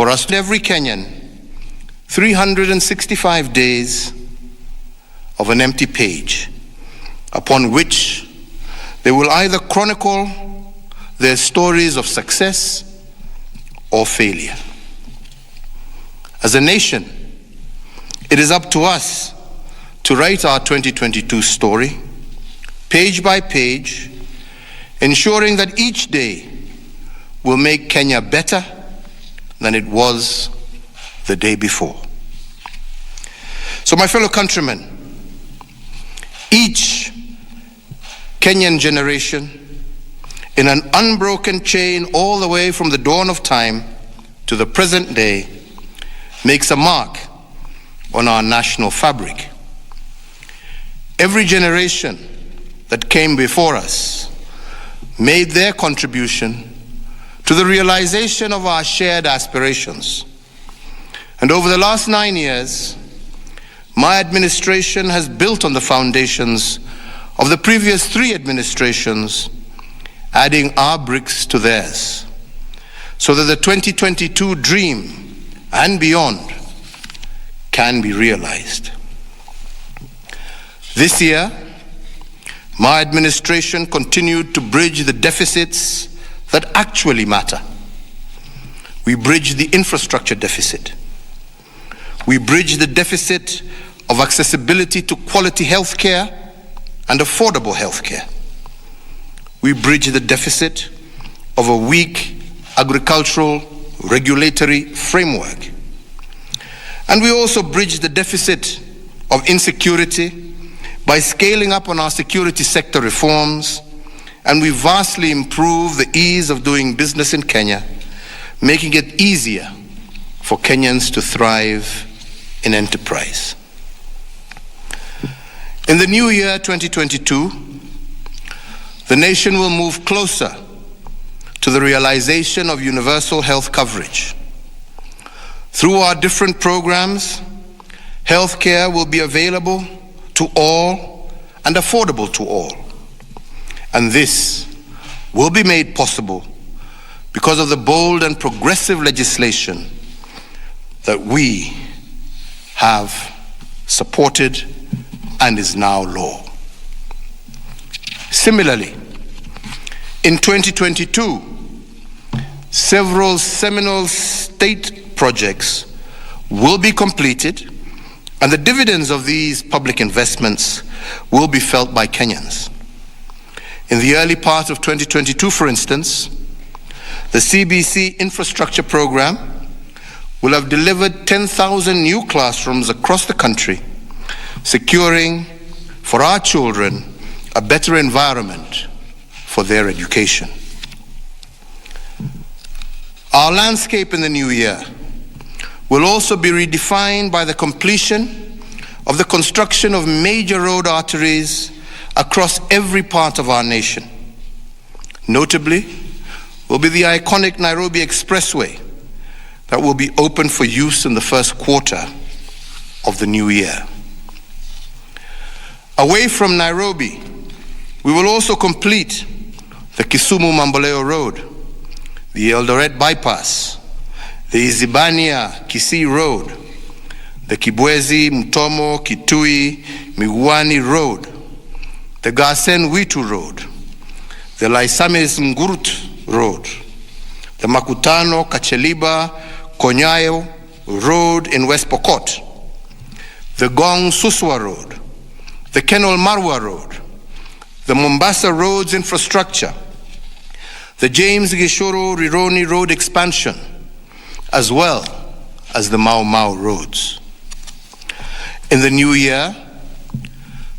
for us, every Kenyan, 365 days of an empty page upon which they will either chronicle their stories of success or failure. As a nation, it is up to us to write our 2022 story, page by page, ensuring that each day will make Kenya better than it was the day before. So, my fellow countrymen, each Kenyan generation, in an unbroken chain all the way from the dawn of time to the present day, makes a mark on our national fabric. Every generation that came before us made their contribution to the realization of our shared aspirations. And over the last 9 years, my administration has built on the foundations of the previous 3 administrations, adding our bricks to theirs, so that the 2022 dream and beyond can be realized. This year, my administration continued to bridge the deficits that actually matter. We bridged the infrastructure deficit. We bridged the deficit of accessibility to quality health care and affordable health care. We bridged the deficit of a weak agricultural regulatory framework. And we also bridged the deficit of insecurity by scaling up on our security sector reforms, and we vastly improved the ease of doing business in Kenya, making it easier for Kenyans to thrive in enterprise. In the new year 2022, the nation will move closer to the realization of universal health coverage. Through our different programs, health care will be available to all and affordable to all. And this will be made possible because of the bold and progressive legislation that we have supported and is now law. Similarly, in 2022, several seminal state projects will be completed, and the dividends of these public investments will be felt by Kenyans. In the early part of 2022, for instance, the CBC infrastructure program will have delivered 10,000 new classrooms across the country, securing for our children a better environment for their education. Our landscape in the new year will also be redefined by the completion of the construction of major road arteries across every part of our nation. Notably, will be the iconic Nairobi Expressway that will be open for use in the first quarter of the new year. Away from Nairobi, we will also complete the Kisumu Mamboleo Road, the Eldoret Bypass, the Izibania Kisii Road, the Kibwezi Mtomo Kitui Migwani Road, the Garsen Witu Road, the Laisames Ngurut Road, the Makutano Kacheliba Konyayo Road in West Pokot, the Gong Suswa Road, the Kenol Marwa Road, the Mombasa Roads infrastructure, the James Gishoro Rironi Road expansion, as well as the Mau Mau roads. In the new year,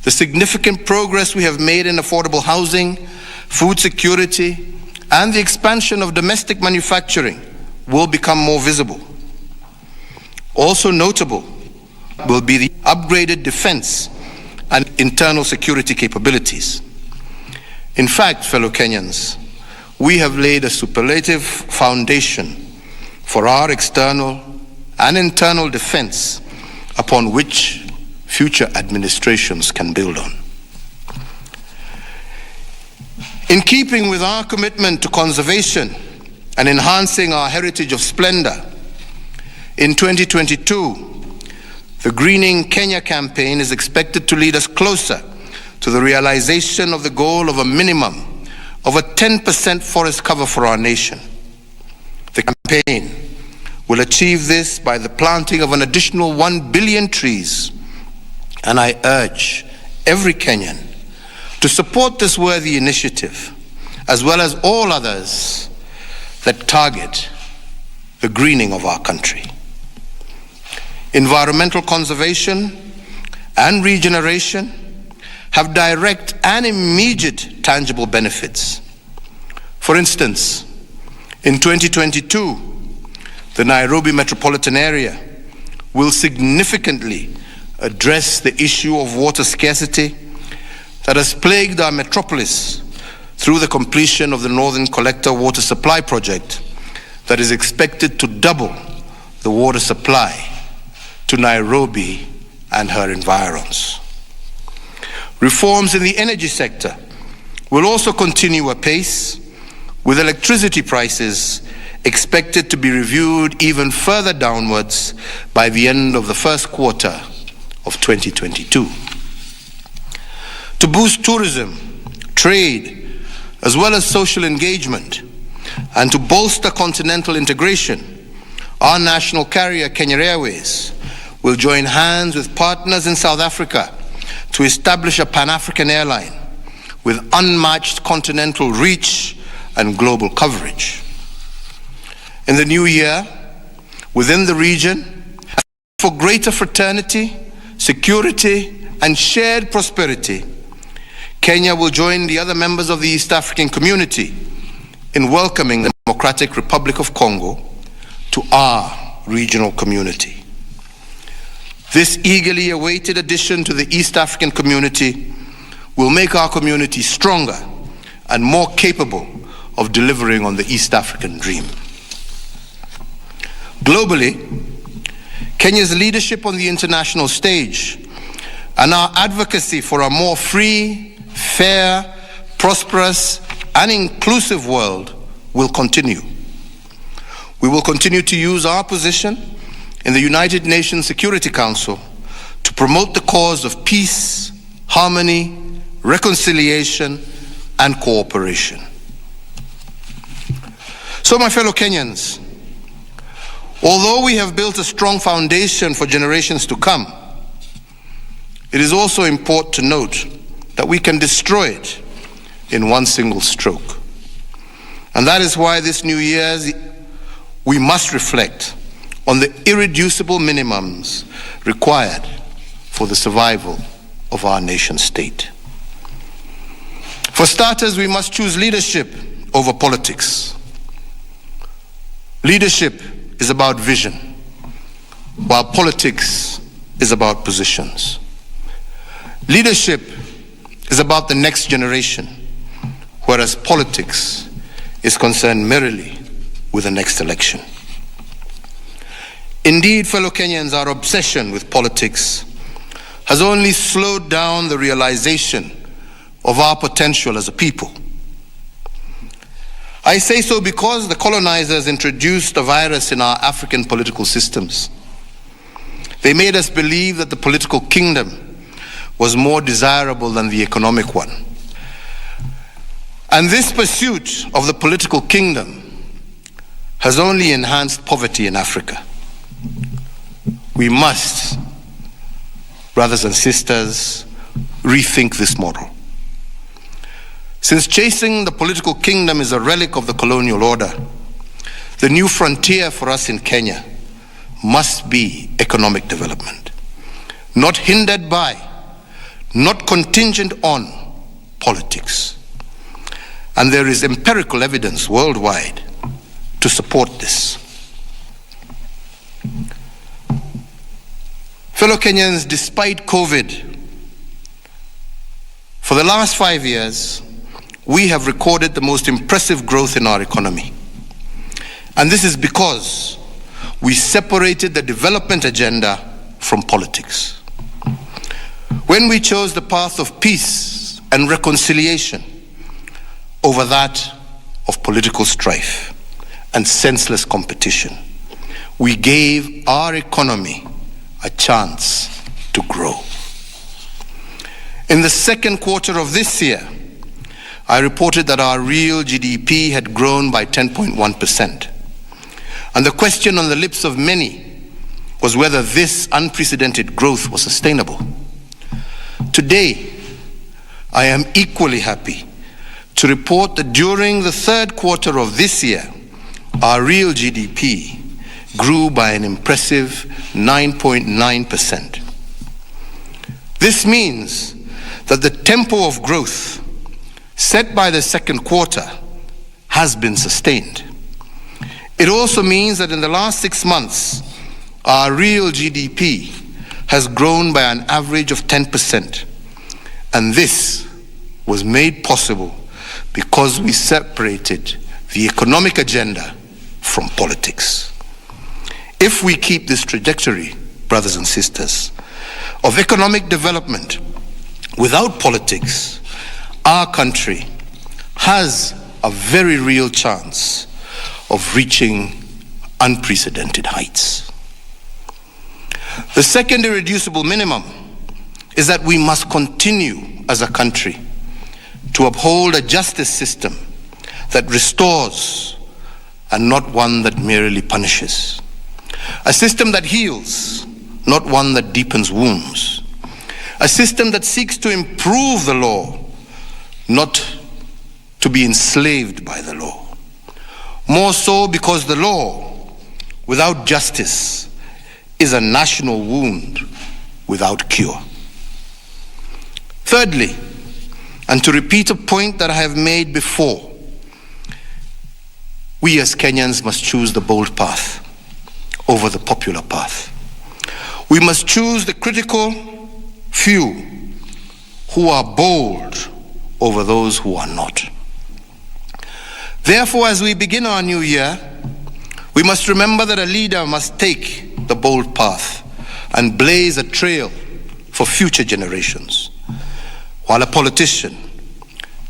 the significant progress we have made in affordable housing, food security, and the expansion of domestic manufacturing will become more visible. Also notable will be the upgraded defense and internal security capabilities. In fact, fellow Kenyans, we have laid a superlative foundation for our external and internal defense upon which future administrations can build on. In keeping with our commitment to conservation and enhancing our heritage of splendor, In 2022, the Greening Kenya campaign is expected to lead us closer to the realization of the goal of a minimum of a 10% forest cover for our nation. The campaign will achieve this by the planting of an additional 1 billion trees, and I urge every Kenyan to support this worthy initiative, as well as all others that target the greening of our country. Environmental conservation and regeneration have direct and immediate tangible benefits. For instance, in 2022, the Nairobi metropolitan area will significantly address the issue of water scarcity that has plagued our metropolis through the completion of the Northern Collector Water Supply Project that is expected to double the water supply to Nairobi and her environs. Reforms in the energy sector will also continue apace, with electricity prices expected to be reviewed even further downwards by the end of the first quarter of 2022. To boost tourism, trade, as well as social engagement, and to bolster continental integration, our national carrier, Kenya Airways, will join hands with partners in South Africa to establish a Pan-African airline with unmatched continental reach and global coverage. In the new year, within the region, for greater fraternity, security, and shared prosperity, Kenya will join the other members of the East African community in welcoming the Democratic Republic of Congo to our regional community. This eagerly awaited addition to the East African community will make our community stronger and more capable of delivering on the East African dream. Globally, Kenya's leadership on the international stage and our advocacy for a more free, fair, prosperous, and inclusive world will continue. We will continue to use our position in the United Nations Security Council to promote the cause of peace, harmony, reconciliation, and cooperation. So, my fellow Kenyans, although we have built a strong foundation for generations to come, it is also important to note that we can destroy it in one single stroke. And that is why this New Year's we must reflect on the irreducible minimums required for the survival of our nation state. For starters, we must choose leadership over politics. Leadership is about vision, while politics is about positions. Leadership is about the next generation, whereas politics is concerned merely with the next election. Indeed, fellow Kenyans, our obsession with politics has only slowed down the realization of our potential as a people. I say so because the colonizers introduced a virus in our African political systems. They made us believe that the political kingdom was more desirable than the economic one. And this pursuit of the political kingdom has only enhanced poverty in Africa. We must, brothers and sisters, rethink this model. Since chasing the political kingdom is a relic of the colonial order, the new frontier for us in Kenya must be economic development, not hindered by, not contingent on politics. And there is empirical evidence worldwide to support this. Fellow Kenyans, despite COVID, for the last 5 years, we have recorded the most impressive growth in our economy. And this is because we separated the development agenda from politics. When we chose the path of peace and reconciliation over that of political strife and senseless competition, we gave our economy a chance to grow. In the second quarter of this year, I reported that our real GDP had grown by 10.1%. And the question on the lips of many was whether this unprecedented growth was sustainable. Today, I am equally happy to report that during the third quarter of this year, our real GDP grew by an impressive 9.9%. This means that the tempo of growth set by the second quarter has been sustained. It also means that in the last 6 months, our real GDP has grown by an average of 10%. And this was made possible because we separated the economic agenda from politics. If we keep this trajectory, brothers and sisters, of economic development without politics, our country has a very real chance of reaching unprecedented heights. The second irreducible minimum is that we must continue as a country to uphold a justice system that restores and not one that merely punishes. A system that heals, not one that deepens wounds. A system that seeks to improve the law, not to be enslaved by the law. More so because the law, without justice, is a national wound without cure. Thirdly, and to repeat a point that I have made before, we as Kenyans must choose the bold path over the popular path. We must choose the critical few who are bold over those who are not. Therefore, as we begin our new year, we must remember that a leader must take the bold path and blaze a trail for future generations, while a politician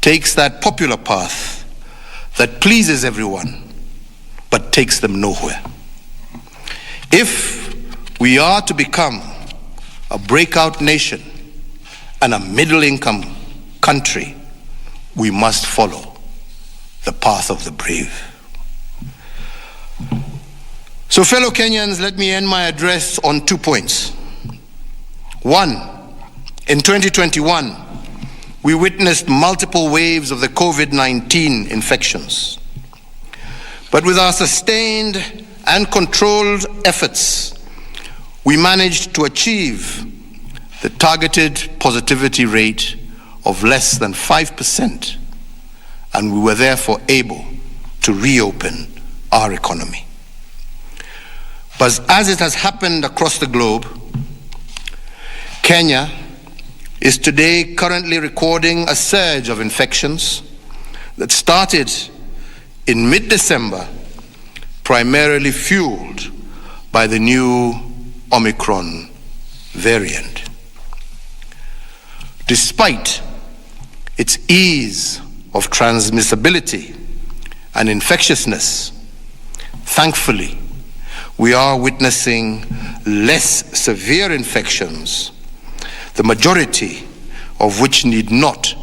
takes that popular path that pleases everyone but takes them nowhere. If we are to become a breakout nation and a middle-income country, we must follow the path of the brave. So, fellow Kenyans, let me end my address on 2 points. One, in 2021, we witnessed multiple waves of the COVID-19 infections. But with our sustained and controlled efforts, we managed to achieve the targeted positivity rate of less than 5%, and we were therefore able to reopen our economy. But as it has happened across the globe, Kenya is today currently recording a surge of infections that started in mid-December, primarily fueled by the new Omicron variant. Despite its ease of transmissibility and infectiousness, thankfully, we are witnessing less severe infections, the majority of which need not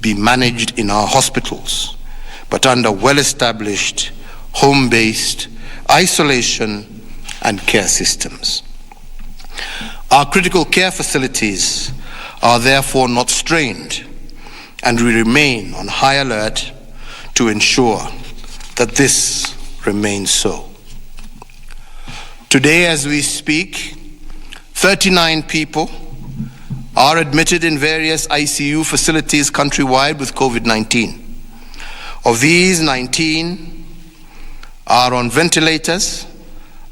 be managed in our hospitals, but under well-established, home-based isolation and care systems. Our critical care facilities are therefore not strained, and we remain on high alert to ensure that this remains so. Today, as we speak, 39 people are admitted in various ICU facilities countrywide with COVID-19. Of these, 19 are on ventilators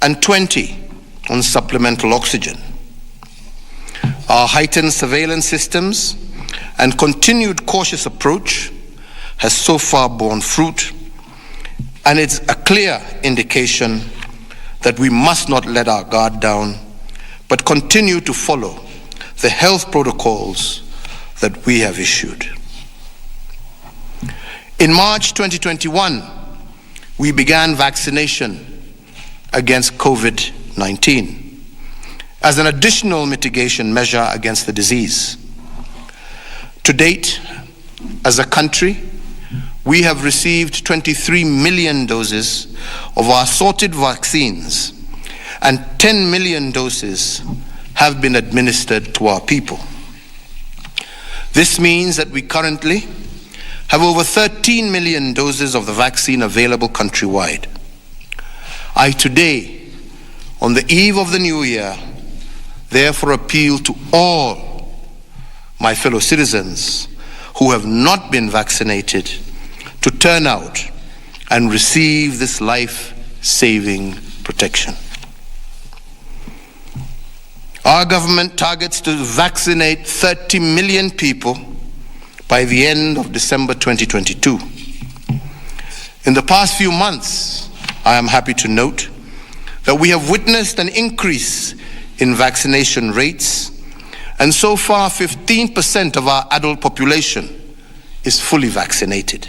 and 20 on supplemental oxygen. Our heightened surveillance systems and continued cautious approach has so far borne fruit, and it's a clear indication that we must not let our guard down, but continue to follow the health protocols that we have issued. In March 2021, we began vaccination against COVID-19 as an additional mitigation measure against the disease. To date, as a country, we have received 23 million doses of our assorted vaccines, and 10 million doses have been administered to our people. This means that we currently have over 13 million doses of the vaccine available countrywide. I today, on the eve of the new year, therefore appeal to all my fellow citizens who have not been vaccinated to turn out and receive this life-saving protection. Our government targets to vaccinate 30 million people by the end of December 2022. In the past few months, I am happy to note that we have witnessed an increase in vaccination rates, and so far 15% of our adult population is fully vaccinated.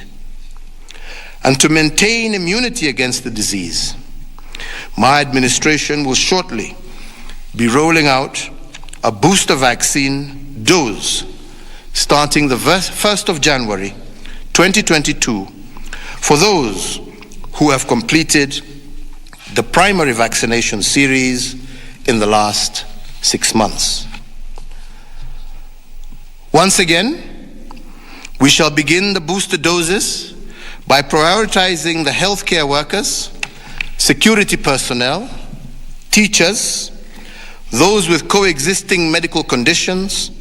And to maintain immunity against the disease, my administration will shortly be rolling out a booster vaccine dose starting the 1st of January 2022 for those who have completed the primary vaccination series in the last 6 months. Once again, we shall begin the booster doses by prioritizing the healthcare workers, security personnel, teachers, those with coexisting medical conditions,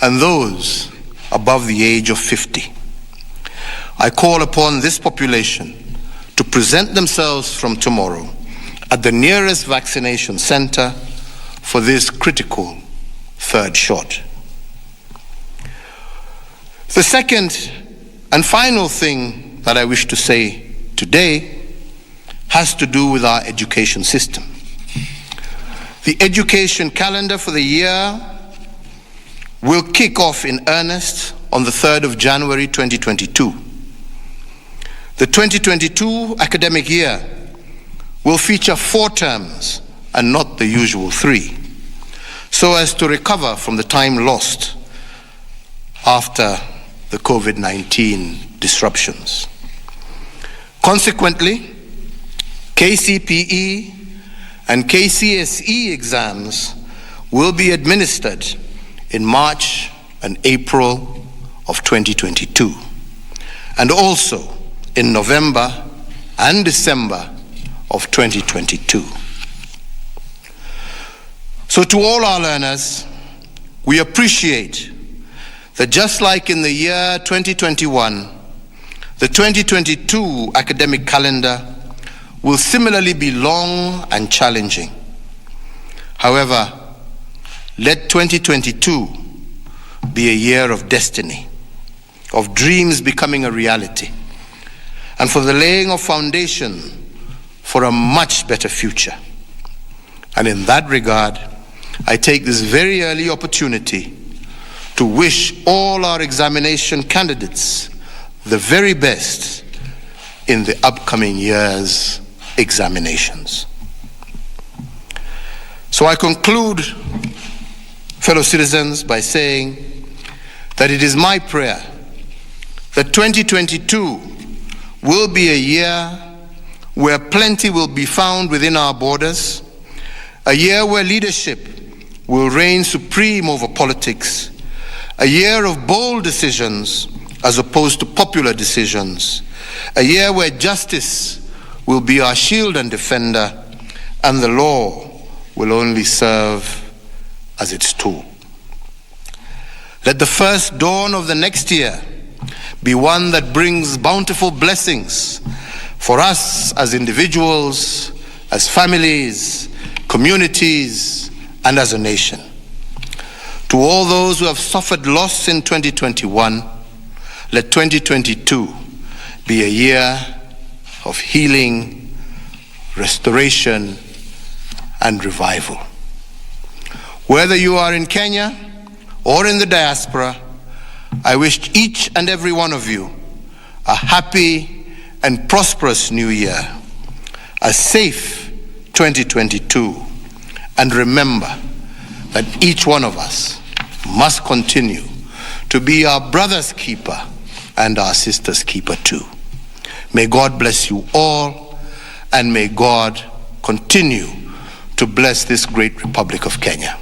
and those above the age of 50. I call upon this population to present themselves from tomorrow at the nearest vaccination center for this critical third shot. The second and final thing that I wish to say today has to do with our education system. The education calendar for the year will kick off in earnest on the 3rd of January 2022. The 2022 academic year will feature 4 terms and not the usual 3, so as to recover from the time lost after the COVID-19 disruptions. Consequently, KCPE and KCSE exams will be administered in March and April of 2022, and also in November and December of 2022. So to all our learners, we appreciate that just like in the year 2021, the 2022 academic calendar will similarly be long and challenging. However, let 2022 be a year of destiny, of dreams becoming a reality, and for the laying of foundation for a much better future. And in that regard, I take this very early opportunity to wish all our examination candidates the very best in the upcoming year's examinations. So I conclude, fellow citizens, by saying that it is my prayer that 2022 will be a year where plenty will be found within our borders, a year where leadership will reign supreme over politics, a year of bold decisions as opposed to popular decisions, a year where justice will be our shield and defender, and the law will only serve as its tool. Let the first dawn of the next year be one that brings bountiful blessings for us as individuals, as families, communities, and as a nation. To all those who have suffered loss in 2021, let 2022 be a year of healing, restoration, and revival. Whether you are in Kenya or in the diaspora, I wish each and every one of you a happy and prosperous new year, a safe 2022. And remember that each one of us must continue to be our brother's keeper and our sister's keeper too. May God bless you all, and may God continue to bless this great Republic of Kenya.